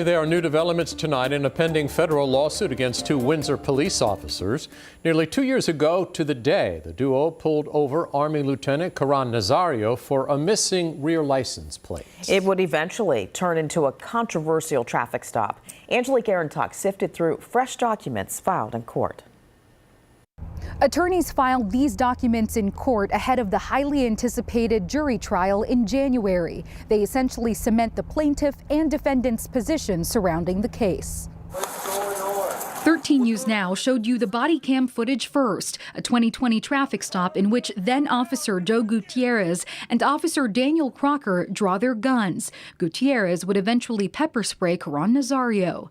There are new developments tonight in a pending federal lawsuit against two Windsor police officers. Nearly 2 years ago to the day, the duo pulled over Army Lieutenant Karan Nazario for a missing rear license plate. It would eventually turn into a controversial traffic stop. Angelique Arentock sifted through fresh documents filed in court. Attorneys filed these documents in court ahead of the highly anticipated jury trial in January. They essentially cement the plaintiff and defendant's position surrounding the case. 13 News Now showed you the body cam footage first, a 2020 traffic stop in which then Officer Joe Gutierrez and Officer Daniel Crocker draw their guns. Gutierrez would eventually pepper spray Karan Nazario.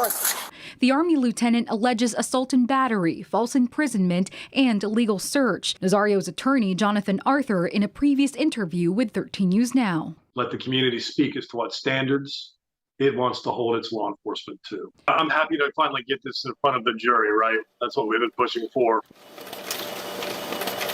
The Army lieutenant alleges assault and battery, false imprisonment, and illegal search. Nazario's attorney, Jonathan Arthur, in a previous interview with 13 News Now. Let the community speak as to what standards it wants to hold its law enforcement to. I'm happy to finally get this in front of the jury, right? That's what we've been pushing for.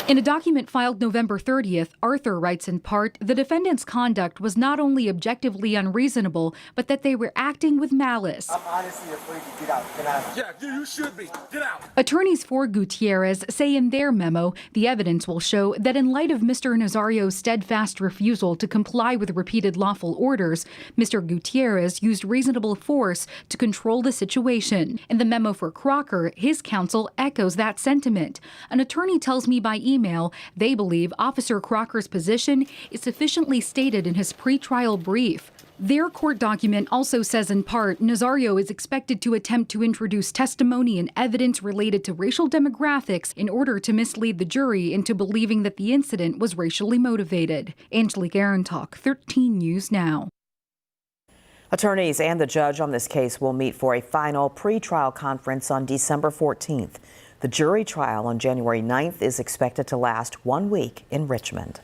In a document filed November 30th, Arthur writes in part, the defendant's conduct was not only objectively unreasonable, but that they were acting with malice. I'm honestly afraid to get out. Get out. Yeah, you should be. Get out. Attorneys for Gutierrez say in their memo, the evidence will show that in light of Mr. Nazario's steadfast refusal to comply with repeated lawful orders, Mr. Gutierrez used reasonable force to control the situation. In the memo for Crocker, his counsel echoes that sentiment. An attorney tells me by email they believe Officer Crocker's position is sufficiently stated in his pretrial brief. Their court document also says in part, Nazario is expected to attempt to introduce testimony and evidence related to racial demographics in order to mislead the jury into believing that the incident was racially motivated. Angelique Arentock, 13 News Now. Attorneys and the judge on this case will meet for a final pretrial conference on December 14th. The jury trial on January 9th is expected to last 1 week in Richmond.